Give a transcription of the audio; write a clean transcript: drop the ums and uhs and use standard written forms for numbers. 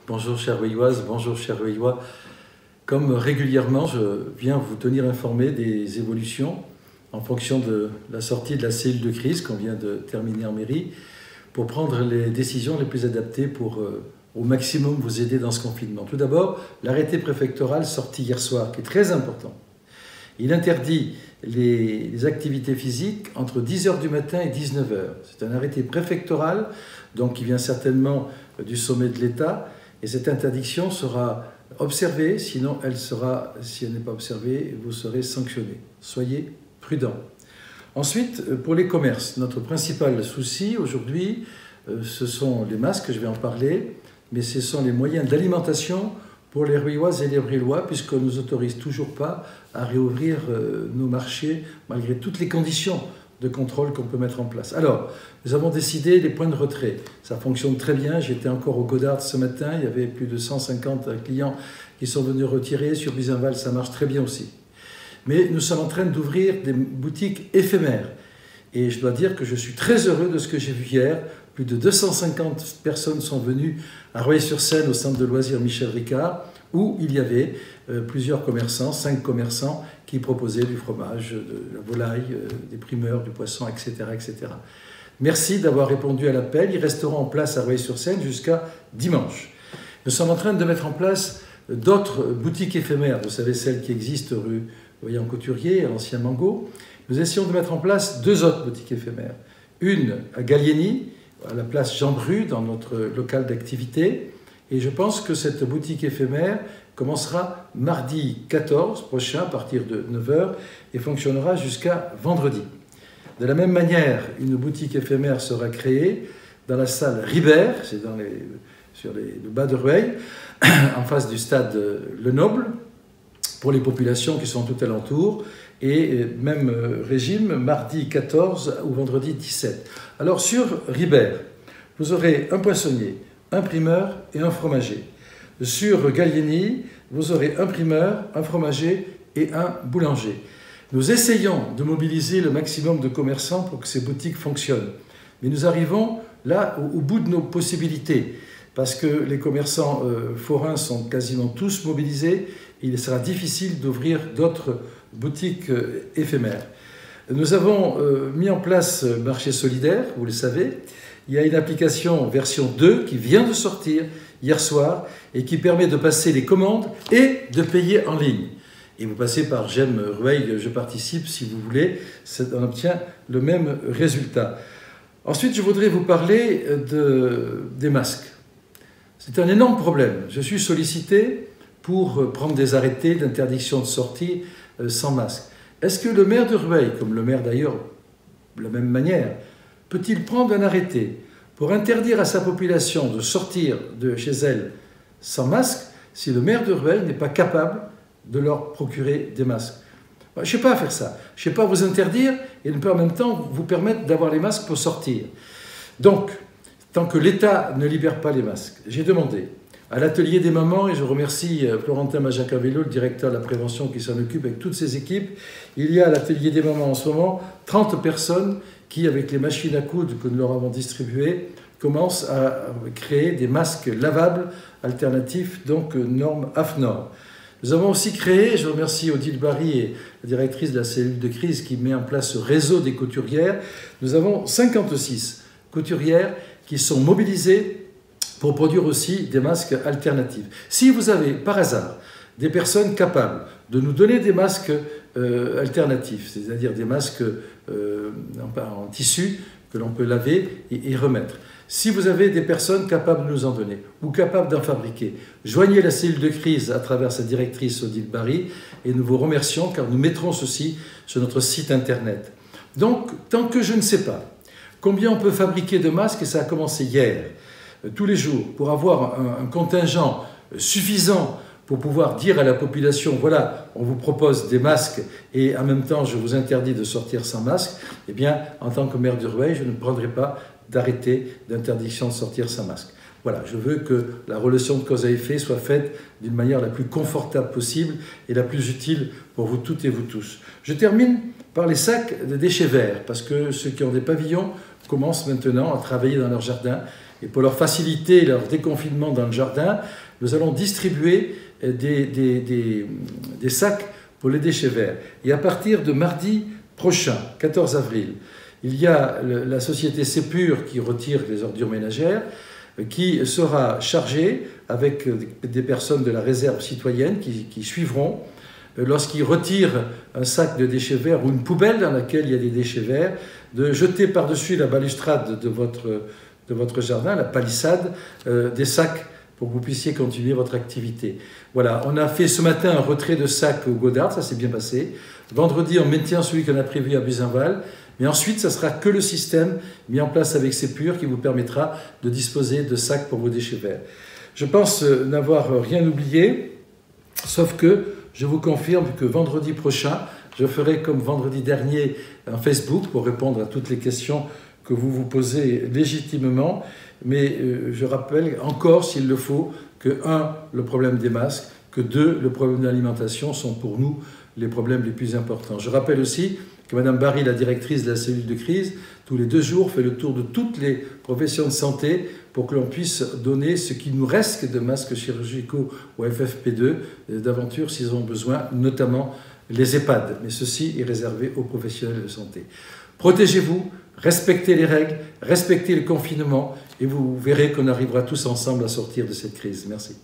Bonjour chère Rueilloise, bonjour chers Rueillois. Comme régulièrement, je viens vous tenir informé des évolutions en fonction de la sortie de la cellule de crise qu'on vient de terminer en mairie pour prendre les décisions les plus adaptées pour au maximum vous aider dans ce confinement. Tout d'abord, l'arrêté préfectoral sorti hier soir, qui est très important. Il interdit les activités physiques entre 10h du matin et 19h. C'est un arrêté préfectoral, donc qui vient certainement du sommet de l'État. Et cette interdiction sera observée, sinon si elle n'est pas observée, vous serez sanctionné. Soyez prudents. Ensuite, pour les commerces, notre principal souci aujourd'hui, ce sont les masques, je vais en parler, mais ce sont les moyens d'alimentation pour les Rueilloises et les Rueillois, puisqu'on ne nous autorise toujours pas à réouvrir nos marchés, malgré toutes les conditions de contrôle qu'on peut mettre en place. Alors, nous avons décidé les points de retrait. Ça fonctionne très bien. J'étais encore au Godard ce matin. Il y avait plus de 150 clients qui sont venus retirer. Sur Buzenval, ça marche très bien aussi. Mais nous sommes en train d'ouvrir des boutiques éphémères. Et je dois dire que je suis très heureux de ce que j'ai vu hier. Plus de 250 personnes sont venues à Rueil-sur-Seine, au centre de loisirs Michel Ricard, où il y avait plusieurs commerçants, 5 commerçants, qui proposaient du fromage, de la volaille, des primeurs, du poisson, etc., etc. Merci d'avoir répondu à l'appel. Ils resteront en place à Rueil-sur-Seine jusqu'à dimanche. Nous sommes en train de mettre en place d'autres boutiques éphémères. Vous savez, celles qui existent rue Voyant-Couturier, à l'ancien Mango. Nous essayons de mettre en place 2 autres boutiques éphémères. Une à Gallieni, à la place Jean Bru, dans notre local d'activité. Et je pense que cette boutique éphémère commencera mardi 14 prochain, à partir de 9h, et fonctionnera jusqu'à vendredi. De la même manière, une boutique éphémère sera créée dans la salle Ribert, c'est sur le bas de Rueil, en face du stade Le Noble, pour les populations qui sont tout alentour, et même régime mardi 14 ou vendredi 17. Alors sur Ribert, vous aurez un poissonnier, un primeur et un fromager. Sur Gallieni, vous aurez un primeur, un fromager et un boulanger. Nous essayons de mobiliser le maximum de commerçants pour que ces boutiques fonctionnent. Mais nous arrivons là au bout de nos possibilités, parce que les commerçants forains sont quasiment tous mobilisés. Il sera difficile d'ouvrir d'autres boutiques éphémères. Nous avons mis en place Marché Solidaire, vous le savez. Il y a une application version 2 qui vient de sortir hier soir et qui permet de passer les commandes et de payer en ligne. Et vous passez par J'aime Rueil, je participe si vous voulez, on obtient le même résultat. Ensuite, je voudrais vous parler des masques. C'est un énorme problème. Je suis sollicité pour prendre des arrêtés d'interdiction de sortie sans masque. Est-ce que le maire de Rueil, comme le maire d'ailleurs de la même manière, peut-il prendre un arrêté pour interdire à sa population de sortir de chez elle sans masque si le maire de Rueil n'est pas capable de leur procurer des masques? Je ne sais pas faire ça. Je ne sais pas vous interdire et ne pas en même temps vous permettre d'avoir les masques pour sortir. Donc, tant que l'État ne libère pas les masques, j'ai demandé à l'atelier des mamans, et je remercie Florentin Majacavello, le directeur de la prévention qui s'en occupe avec toutes ses équipes. Il y a à l'atelier des mamans en ce moment 30 personnes qui, avec les machines à coudre que nous leur avons distribuées, commencent à créer des masques lavables alternatifs, donc normes AFNOR. Nous avons aussi créé, je remercie Odile Barry, et la directrice de la cellule de crise qui met en place ce réseau des couturières, nous avons 56 couturières qui sont mobilisées pour produire aussi des masques alternatifs. Si vous avez par hasard des personnes capables de nous donner des masques alternatifs, c'est-à-dire des masques en tissu que l'on peut laver et remettre, si vous avez des personnes capables de nous en donner ou capables d'en fabriquer, joignez la cellule de crise à travers sa directrice Odile Barry et nous vous remercions car nous mettrons ceci sur notre site internet. Donc, tant que je ne sais pas combien on peut fabriquer de masques, et ça a commencé hier, tous les jours, pour avoir un contingent suffisant pour pouvoir dire à la population, voilà, on vous propose des masques et en même temps je vous interdis de sortir sans masque, eh bien, en tant que maire de Rueil, je ne prendrai pas d'arrêté d'interdiction de sortir sans masque. Voilà, je veux que la relation de cause à effet soit faite d'une manière la plus confortable possible et la plus utile pour vous toutes et vous tous. Je termine par les sacs de déchets verts, parce que ceux qui ont des pavillons commencent maintenant à travailler dans leur jardin Et pour leur faciliter leur déconfinement dans le jardin, nous allons distribuer des sacs pour les déchets verts. Et à partir de mardi prochain, 14 avril, il y a la société Sepur qui retire les ordures ménagères, qui sera chargée avec des personnes de la réserve citoyenne qui suivront lorsqu'ils retirent un sac de déchets verts ou une poubelle dans laquelle il y a des déchets verts, de jeter par-dessus la balustrade de votre jardin, la palissade, des sacs pour que vous puissiez continuer votre activité. Voilà, on a fait ce matin un retrait de sacs au Godard, ça s'est bien passé. Vendredi, on maintient celui qu'on a prévu à Buzenval. Mais ensuite, ce sera que le système mis en place avec Sepur qui vous permettra de disposer de sacs pour vos déchets verts. Je pense n'avoir rien oublié, sauf que je vous confirme que vendredi prochain, je ferai comme vendredi dernier un Facebook pour répondre à toutes les questions que vous vous posez légitimement. Mais je rappelle encore, s'il le faut, que 1, le problème des masques, que 2, le problème de l'alimentation sont pour nous les problèmes les plus importants. Je rappelle aussi que Mme Barry, la directrice de la cellule de crise, tous les 2 jours fait le tour de toutes les professions de santé pour que l'on puisse donner ce qui nous reste de masques chirurgicaux au FFP2 d'aventure s'ils ont besoin, notamment les EHPAD. Mais ceci est réservé aux professionnels de santé. Protégez-vous, respectez les règles, respectez le confinement et vous verrez qu'on arrivera tous ensemble à sortir de cette crise. Merci.